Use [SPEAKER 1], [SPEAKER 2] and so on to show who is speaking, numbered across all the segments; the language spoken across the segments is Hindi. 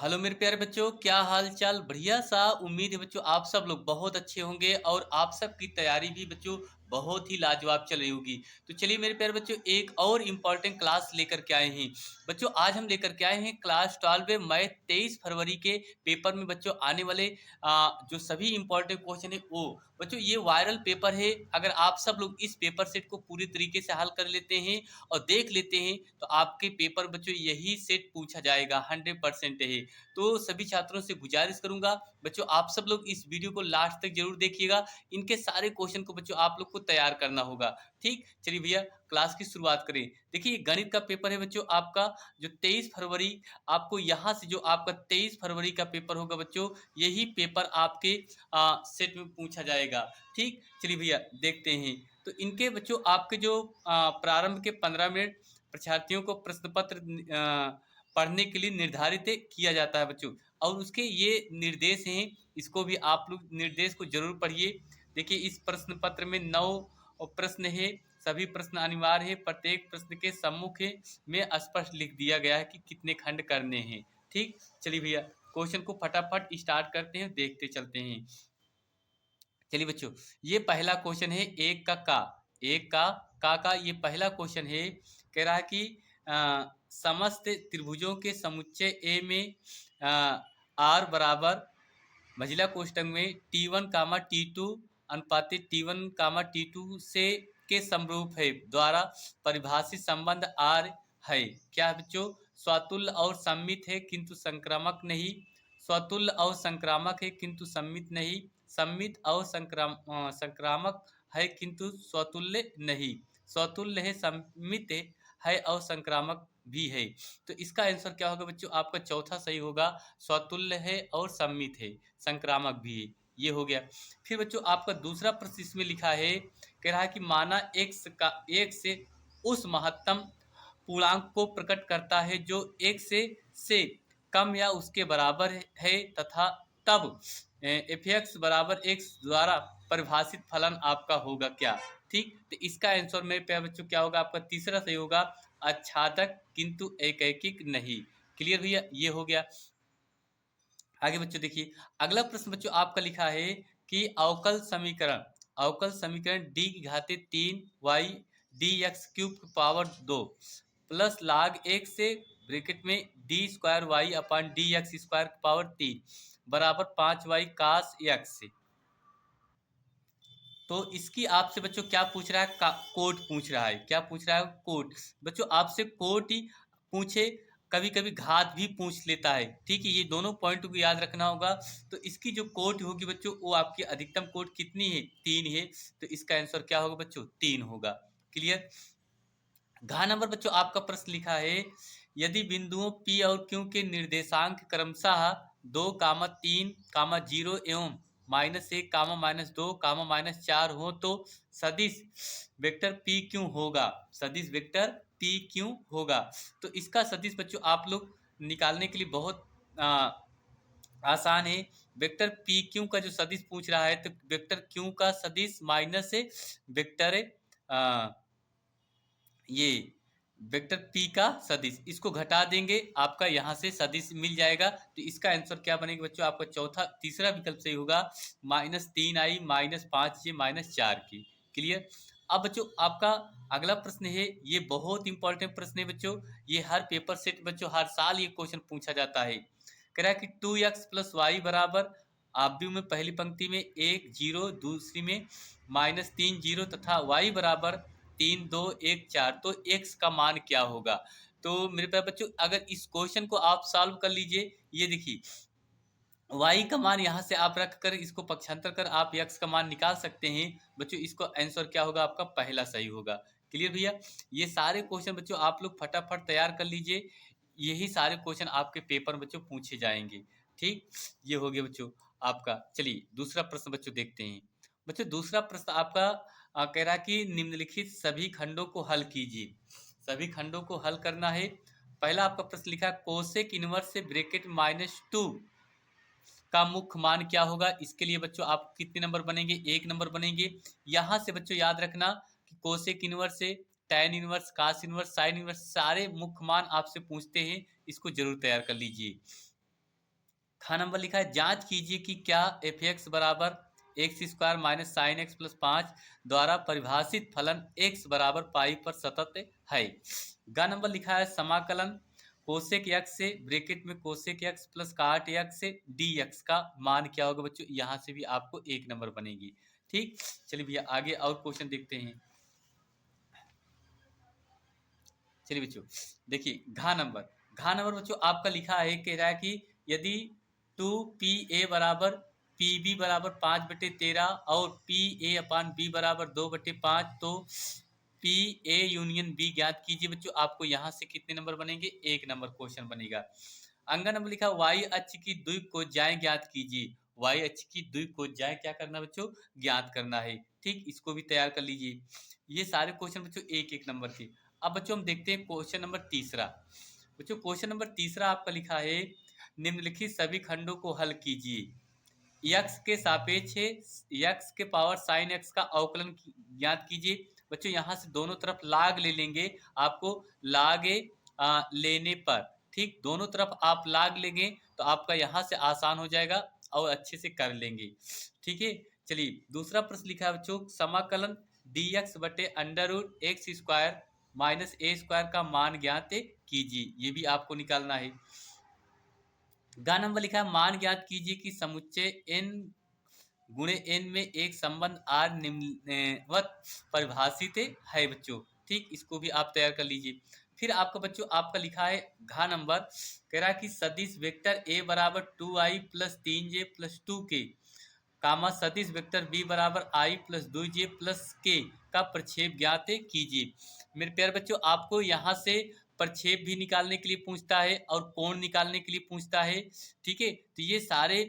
[SPEAKER 1] हेलो मेरे प्यारे बच्चों, क्या हाल चाल। बढ़िया सा। उम्मीद है बच्चों आप सब लोग बहुत अच्छे होंगे और आप सब की तैयारी भी बच्चों बहुत ही लाजवाब चल रही होगी। तो चलिए मेरे प्यारे बच्चों, एक और इम्पॉर्टेंट क्लास लेकर के आए हैं। बच्चों आज हम लेकर के आए हैं क्लास 12 में मैथ 23 फरवरी के पेपर में बच्चों आने वाले जो सभी इम्पोर्टेंट क्वेश्चन है वो बच्चों ये वायरल पेपर है। अगर आप सब लोग इस पेपर सेट को पूरी तरीके से हल कर लेते हैं और देख लेते हैं तो आपके पेपर बच्चों यही सेट पूछा जाएगा, 100% है। तो सभी छात्रों से गुजारिश करूंगा बच्चों आप सब लोग इस वीडियो को लास्ट तक जरूर देखिएगा। इनके सारे क्वेश्चन को बच्चों आप लोग को तैयार करना होगा। ठीक, चलिए भैया क्लास की शुरुआत करें। देखिए गणित का पेपर है बच्चों आपका जो 23 फरवरी, आपको यहाँ से जो आपका 23 फरवरी का पेपर होगा बच्चों यही पेपर आपके सेट में पूछा जाएगा। ठीक, चलिए भैया देखते हैं। तो इनके बच्चों आपके जो प्रारंभ के 15 मिनट परीक्षार्थियों को प्रश्न पत्र पढ़ने के लिए निर्धारित किया जाता है बच्चों, और उसके ये निर्देश हैं। इसको भी आप लोग निर्देश को जरूर पढ़िए। देखिए इस प्रश्न पत्र में 9 प्रश्न है, सभी प्रश्न अनिवार्य है। प्रत्येक प्रश्न के सम्मुख में स्पष्ट लिख दिया गया है कि कितने खंड करने हैं। ठीक, चलिए भैया क्वेश्चन को फटाफट स्टार्ट करते हैं, देखते चलते हैं। चलिए बच्चों ये पहला क्वेश्चन है एक का एक का ये पहला क्वेश्चन है। कह रहा है कि समस्त त्रिभुजों के समुच्चय ए में आर बराबर महिला कोष्ठक में T1 कामा T2 अनुपातिक T1 कामा T2 से के समरूप है द्वारा परिभाषित संबंध आर है। क्या है बच्चों? स्वतुल्य और सम्मित है किंतु संक्रामक नहीं। स्वतुल्य और संक्रामक है किंतु सम्मित नहीं। सम्मित और संक्रामक है किंतु स्वतुल्य नहीं। स्वतुल्य है, सम्मित है और संक्रामक भी है। तो इसका आंसर क्या होगा बच्चों? आपका चौथा सही होगा। स्वतुल्य है और सम्मित है, संक्रामक भी है। ये हो गया। फिर बच्चों आपका दूसरा प्रश्न इसमें लिखा है, कह रहा है कि माना एक से उस महत्तम पूर्णांक को प्रकट करता है जो एक से कम या उसके बराबर है तथा तब एफ एक्स बराबर एक्स द्वारा परिभाषित फलन आपका होगा क्या? ठीक, तो इसका आंसर मेरे प्यारे बच्चों क्या होगा? आपका तीसरा सही होगा, आच्छादक किंतु एकैकिक नहीं। क्लियर भैया? ये हो गया। आगे बच्चों देखिए अगला प्रश्न बच्चों आपका लिखा है कि अवकल समीकरण डी की घाते 3y डी एक्स क्यूब की पावर 2 प्लस लाग एक से ब्रैकेट में D square Y upon D x square की पावर 3 बराबर 5y कास एक्स से। तो इसकी आपसे बच्चों क्या पूछ रहा है? कोट पूछ रहा है। क्या पूछ रहा है? कोट। बच्चों आपसे कोट ही पूछे, कभी कभी घात भी पूछ लेता है। ठीक है, ये दोनों पॉइंट को याद रखना होगा। तो इसकी जो कोट होगी बच्चों वो आपकी अधिकतम कोट कितनी है? 3 है। तो इसका आंसर क्या होगा बच्चों? 3 होगा। क्लियर। घ नंबर बच्चों आपका प्रश्न लिखा है, यदि बिंदुओं P और Q के निर्देशांक क्रमशः 2, 3, 0 एवं -1, -2, -4 हो तो सदिश वेक्टर P क्यों होगा? सदिश वेक्टर P क्यों होगा? तो इसका सदिश बच्चों आप लोग निकालने के लिए बहुत आसान है। वेक्टर P क्यू का जो सदिश पूछ रहा है तो वेक्टर Q का सदिश माइनस है वेक्टर ये वेक्टर P का सदिश, इसको घटा देंगे आपका यहाँ से सदिश मिल जाएगा। तो इसका आंसर क्या बनेगा बच्चों? आपका तीसरा विकल्प सही होगा, -3i -5j -4 की। क्लियर। अब बच्चों आपका अगला प्रश्न है, ये बहुत इंपॉर्टेंट प्रश्न है बच्चों। ये हर पेपर सेट बच्चों हर साल ये क्वेश्चन पूछा जाता है। कह रहा है कि 2x + y बराबर, आप भी में पहली पंक्ति में 1 0, दूसरी में -3 0 तथा y बराबर 3 2 1 4, तो x का मान क्या होगा? तो मेरे प्यारे बच्चों अगर इस क्वेश्चन को आप सॉल्व कर लीजिए, ये देखिए y का मान यहाँ से आप रख कर इसको पक्षांतर कर आप x का मान निकाल सकते हैं बच्चों। इसको आंसर क्या होगा? आपका पहला सही होगा। क्लियर भैया। ये सारे क्वेश्चन बच्चों आप लोग फटाफट तैयार कर लीजिए, यही सारे क्वेश्चन आपके पेपर में बच्चों पूछे जाएंगे। ठीक, ये हो गया बच्चों आपका। चलिए दूसरा प्रश्न बच्चों देखते हैं। बच्चों दूसरा प्रश्न आपका कह रहा है कि निम्नलिखित सभी खंडों को हल कीजिए। सभी खंडों को हल करना है। पहला आपका प्रश्न लिखा है कोसेक इनवर्स से ब्रैकेट -2 का मुख्य मान क्या होगा? इसके लिए बच्चों आप कितने नंबर बनेंगे? 1 नंबर बनेंगे। यहाँ से बच्चों याद रखना कि कोसेक इनवर्स से टैन इनवर्स, कास इनवर्स, साइन इनवर्स सारे मुख्य मान आपसे पूछते हैं, इसको जरूर तैयार कर लीजिए। खा नंबर लिखा है जांच कीजिए कि क्या एफ एक्स बराबर x square minus sine x plus 5 द्वारा परिभाषित फलन एक्स बराबर पाई पर सतत है। ग नंबर लिखा है समाकलन कोसेक एक्स से ब्रैकेट में कोसेक एक्स प्लस काट एक्स से डी एक्स का मान क्या होगा बच्चों, यहाँ से भी आपको 1 नंबर बनेगी। ठीक, चलिए भैया आगे और क्वेश्चन देखते हैं। चलिए बच्चों देखिए घा नंबर बच्चों आपका लिखा है, कह रहा है कि यदि 2PA बराबर PB बराबर 5/13 और PA अपान B बराबर 2/5 तो PA यूनियन B ज्ञात कीजिए बच्चों। आपको यहाँ से कितने नंबर बनेंगे, 1 नंबर क्वेश्चन बनेगा। अंगा नंबर लिखा वाई अक्ष की द्विकोजाएं ज्ञात कीजिए। वाई अक्ष की द्विकोजाएं क्या करना बच्चों, ज्ञात करना है। ठीक, इसको भी तैयार कर लीजिए। ये सारे क्वेश्चन बच्चों 1-1 नंबर के। अब बच्चों हम देखते हैं क्वेश्चन नंबर तीसरा। बच्चों क्वेश्चन नंबर तीसरा आपका लिखा है निम्नलिखित सभी खंडों को हल कीजिए। यक्स के सापेक्ष यक्स के पावर साइन एक्स का अवकलन ज्ञात कीजिए। बच्चों यहाँ से दोनों तरफ लाग ले लेंगे आपको, लागे लेने पर, ठीक, दोनों तरफ आप लाग लेंगे तो आपका यहाँ से आसान हो जाएगा और अच्छे से कर लेंगे। ठीक है, चलिए दूसरा प्रश्न लिखा है बच्चों समाकलन dx बटे under root x square minus a square का मान ज्ञात कीजिए। ये भी आपको निकालना है। गा नंबर लिखा है मान ज्ञात कीजिए कि समुच्चय n गुणे n में एक संबंध r निम्नवत परिभाषित है बच्चों। ठीक, इसको भी आप तैयार कर लीजिए। फिर आपका बच्चों आपका लिखा है घा नंबर, कह रहा है कि सदिश वेक्टर a बराबर 2i plus 3j plus 2k कामा सदिश वेक्टर b बराबर i plus 2j plus k का प्रक्षेप ज्ञात कीजिए। मेरे प्यारे बच्चों आपको यहाँ से प्रक्षेप भी निकालने के लिए पूछता है और कोण निकालने के लिए पूछता है। ठीक है, तो ये सारे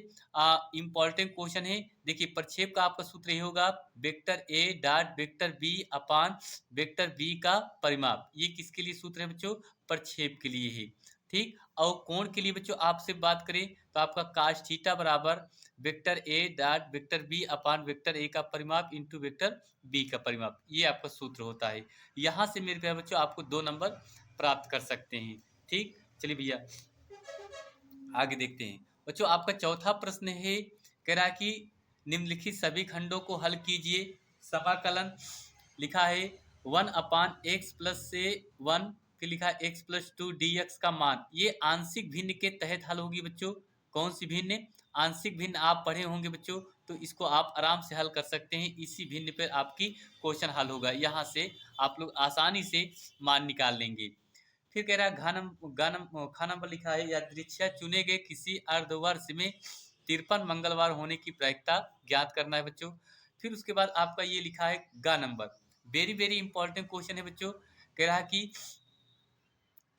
[SPEAKER 1] इंपॉर्टेंट क्वेश्चन है। देखिए प्रक्षेप का आपका सूत्र ये होगा vector A dot vector B upon vector B का परिमाप। ये किसके लिए सूत्र है बच्चों, प्रक्षेप के लिए है। ठीक, और कोण के लिए बच्चों आपसे बात करें तो आपका काश थीटा बराबर vector A dot vector B upon vector A का परिमाप इंटू वेक्टर बी का परिमाप, ये आपका सूत्र होता है। यहाँ से मेरे प्यारे बच्चों आपको 2 नंबर प्राप्त कर सकते हैं। ठीक, चलिए भैया आगे देखते हैं। बच्चों आपका चौथा प्रश्न है, कह रहा है कि निम्नलिखित सभी खंडों को हल कीजिए। समाकलन लिखा है 1 अपान एक्स प्लस से 1 फिर लिखा है एक्स प्लस 2 डी एक्स का मान। ये आंशिक भिन्न के तहत हल होगी बच्चों। कौन सी भिन्न, आंशिक भिन्न आप पढ़े होंगे बच्चों, तो इसको आप आराम से हल कर सकते हैं। इसी भिन्न पर आपकी क्वेश्चन हल होगा, यहाँ से आप लोग आसानी से मान निकाल लेंगे। फिर कह रहा है खा नंबर लिखा है यादृच्छा चुने गए किसी अर्धवर्ष में 53 मंगलवार होने की प्रायिकता ज्ञात करना है बच्चों। फिर उसके बाद आपका ये लिखा है गा number, very very important question है बच्चों। कह रहा है कि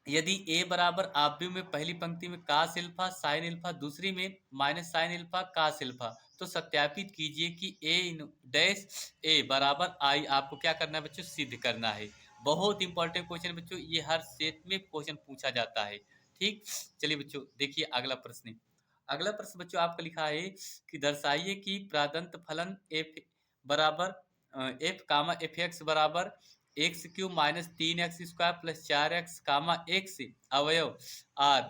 [SPEAKER 1] यदि ए बराबर आव्यूह में पहली पंक्ति में कास एल्फा साइन एल्फा दूसरी में माइनस साइन एल्फा कास एल्फा, तो सत्यापित कीजिए कि ए डैश ए बराबर आई। आपको क्या करना है बच्चों, सिद्ध करना है। बहुत इंपॉर्टेंट क्वेश्चन है बच्चों, ये हर सेट में क्वेश्चन पूछा जाता है। ठीक, चलिए बच्चों देखिए अगला प्रश्न। अगला प्रश्न बच्चों आपका लिखा है कि दर्शाइए कि प्रादंत फलन एफ बराबर एफ कामा एफ एक्स बराबर x cube minus 3x square plus 4x कामा एक्स अवयव आर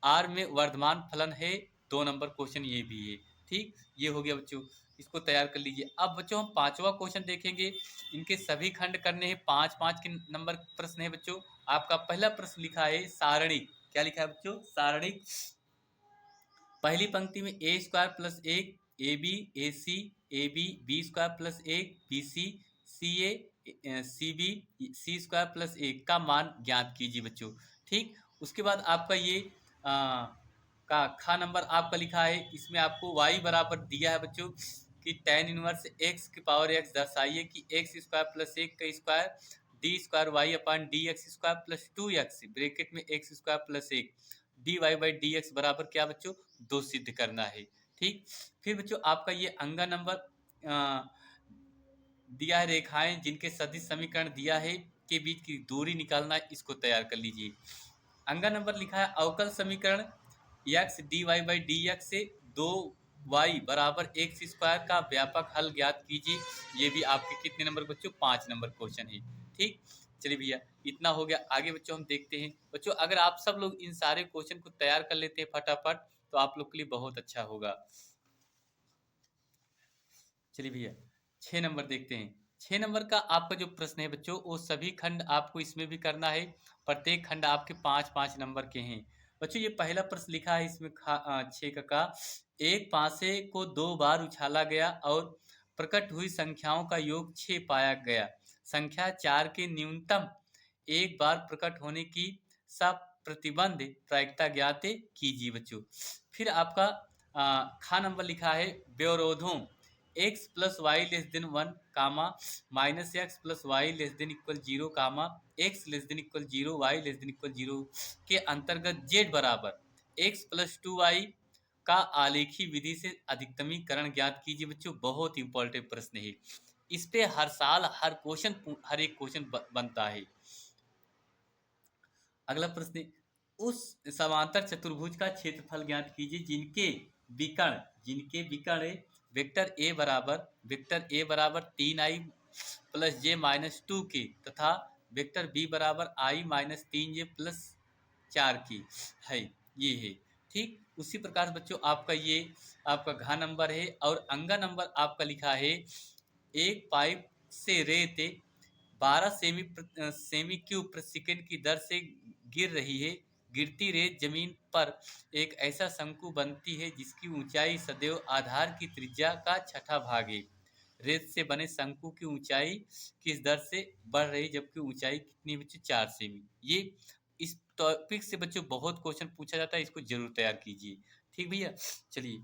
[SPEAKER 1] आर में वर्धमान फलन है। 2 नंबर क्वेश्चन ये भी है। ठीक, ये हो गया बच्चों, इसको तैयार कर लीजिए। अब बच्चों हम 5वां क्वेश्चन देखेंगे। इनके सभी खंड करने हैं, 5-5 के नंबर प्रश्न है बच्चों। आपका पहला प्रश्न लिखा है सारणिक, क्या लिखा है बच्चों, सारणिक पहली पंक्ति में a square plus 1 a b a c a b b square plus 1 b c c a c b c square plus 1 का मान ज्ञात कीजिए बच्चों। ठीक, उसके बाद आपका ये का खा नंबर आपका लिखा है, इसमें आपको y बराबर दिया है बच्चों कि tan इनवर्स x की पावर x दर्शाइए कि x स्क्वायर प्लस 1 का square d square y upon d x square plus 2x bracket में x square plus 1 d Y by D x बराबर क्या बच्चों, 2 सिद्ध करना है। ठीक, फिर बच्चों आपका ये अंगा नंबर दिया है रेखाएं जिनके सदिश समीकरण दिया है के बीच की दूरी निकालना है, इसको तैयार कर लीजिए। अंगा नंबर लिखा है अवकल समीकरण X D Y by D x से 2y बराबर एक्स स्क्वायर का व्यापक हल ज्ञात कीजिए। ये भी आपके कितने नंबर बच्चों, 5 नंबर क्वेश्चन है। ठीक, चलिए भैया इतना हो गया। आगे बच्चों हम देखते हैं। बच्चों अगर आप सब लोग इन सारे क्वेश्चन को तैयार कर लेते हैं फटाफट, तो आप लोग के लिए बहुत अच्छा होगा। चलिए भैया 6 नंबर देखते हैं। 6 नंबर का आपका जो प्रश्न है बच्चों, वो सभी खंड आपको इसमें भी करना है। प्रत्येक खंड आपके 5-5 नंबर के हैं। बच्चों ये पहला प्रश्न लिखा है इसमें 6 का एक पासे को 2 बार उछाला गया और प्रकट हुई संख्याओं का योग 6 पाया गया। संख्या 4 के न्यूनतम एक बार प्रकट होने की सब प्रतिबंध प्रायिकता ज्ञात कीजिए बच्चों। फिर आपका खा नंबर लिखा है व्यवरोधों x plus y less than 1 comma minus x plus y less than equal 0 comma x less than equal 0 y less than equal 0 के अंतर्गत जेड बराबर एक्स प्लस 2 वाई का आलेखी विधि से अधिकतमीकरण ज्ञात कीजिए बच्चों। बहुत इंपॉर्टेंट प्रश्न है, इस पे हर साल हर एक क्वेश्चन बनता है। अगला प्रश्न, उस समांतर चतुर्भुज का क्षेत्रफल ज्ञात कीजिए जिनके विकर्ण वेक्टर ए बराबर 3i प्लस जे माइनस 2 की तथा वेक्टर बी बराबर आई माइनस 3j प्लस 4 की है, ये है। ठीक उसी प्रकार से बच्चों आपका ये आपका घा नंबर है और अंगा नंबर आपका लिखा है एक पाइप से रेत 12 सेमी क्यूब प्रति सेकंड की दर से गिर रही है। गिरती रेत जमीन पर एक ऐसा शंकु बनती है जिसकी ऊंचाई सदैव आधार की त्रिज्या का छठा भाग है। रेत से बने शंकु की ऊंचाई किस दर से बढ़ रही जबकि ऊंचाई कितनी बच्चों 4 सेमी। ये इस टॉपिक से बच्चों बहुत क्वेश्चन पूछा जाता है, इसको जरूर तैयार कीजिए। ठीक भैया, चलिए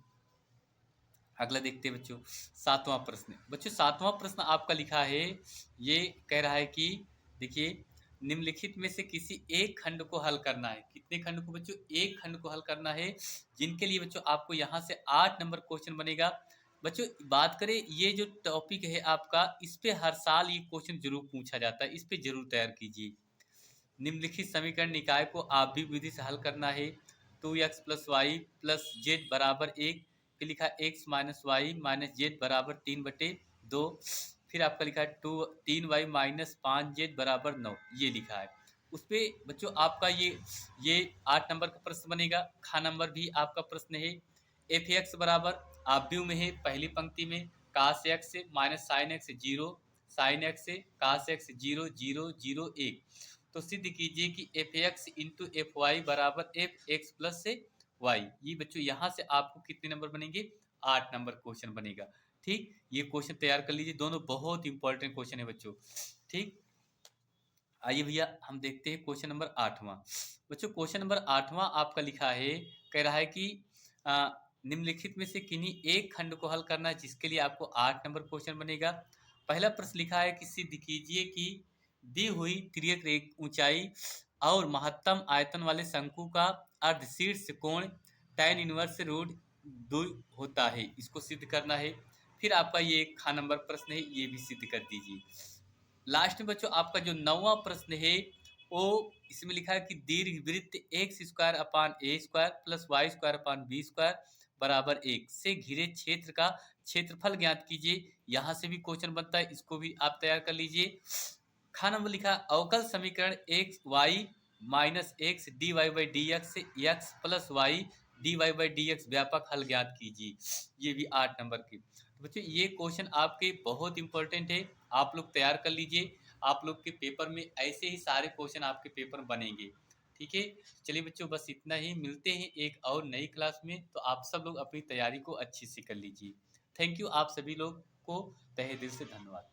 [SPEAKER 1] अगला देखते हैं बच्चों। 7वां प्रश्न आपका लिखा है, ये कह रहा है कि देखिए निम्नलिखित में से किसी एक खंड को हल करना है। कितने खंड को बच्चों? एक खंड को हल करना है, जिनके लिए बच्चों आपको यहाँ से 8 नंबर क्वेश्चन बनेगा। बच्चों बात करें ये जो टॉपिक है आपका, इस पे हर साल ये क्वेश्चन जरूर पूछा जाता है, इस पे जरूर तैयार कीजिए। निम्नलिखित समीकरण निकाय को आप भी विधि से हल करना है। 2x plus Y plus Z बराबर 1, फिर लिखा X minus Y minus Z बराबर 3/2, फिर आपका लिखा है 3y माइनस 5z बराबर 9, ये लिखा है। उस पर बच्चों आपका ये 8 नंबर का प्रश्न बनेगा। खा नंबर भी आपका प्रश्न है। एफ एक्स बराबर आप व्यू में है पहली पंक्ति में cos x minus sine x 0, sine x cos x 0 0 0 1, तो सिद्ध कीजिए कि f x into f y बराबर एफ एक्स प्लस से वाई। ये बच्चों यहाँ से आपको कितने नंबर बनेंगे? 8 नंबर क्वेश्चन बनेगा। ठीक, ये क्वेश्चन तैयार कर लीजिए, दोनों बहुत इंपॉर्टेंट क्वेश्चन है बच्चों। ठीक, आइए भैया हम देखते हैं क्वेश्चन नंबर 8वां। बच्चों क्वेश्चन नंबर 8वां आपका लिखा है, कह रहा है कि निम्नलिखित में से किन्हीं एक खंड को हल करना है, जिसके लिए आपको 8 नंबर क्वेश्चन बनेगा। पहला प्रश्न लिखा है कि सिद्ध कीजिए कि दी हुई तिर्यक ऊंचाई और महत्तम आयतन वाले शंकु का अर्धशीर्ष कोण tan इनवर्स रूट 2 होता है, इसको सिद्ध करना है। फिर आपका ये खा नंबर प्रश्न है, ये भी सिद्ध कर दीजिए। लास्ट में बच्चों आपका जो 9वां प्रश्न है, वो इसमें लिखा है कि दीर्घ वृत्त x square upon a square plus y square upon b square बराबर 1 से घिरे क्षेत्र का क्षेत्रफल ज्ञात कीजिए। यहाँ से भी क्वेश्चन बनता है, इसको भी आप तैयार कर लीजिए। खा नंबर लिखा अवकल समीकरण x y minus x D Y by D x से x plus y d Y by D x व्यापक हल ज्ञात कीजिए। ये भी 8 नंबर की। तो बच्चों ये क्वेश्चन आपके बहुत इंपॉर्टेंट है, आप लोग तैयार कर लीजिए। आप लोग के पेपर में ऐसे ही सारे क्वेश्चन आपके पेपर में बनेंगे। ठीक है, चलिए बच्चों बस इतना ही, मिलते हैं एक और नई क्लास में। तो आप सब लोग अपनी तैयारी को अच्छे से कर लीजिए। थैंक यू, आप सभी लोग को तहे दिल से धन्यवाद।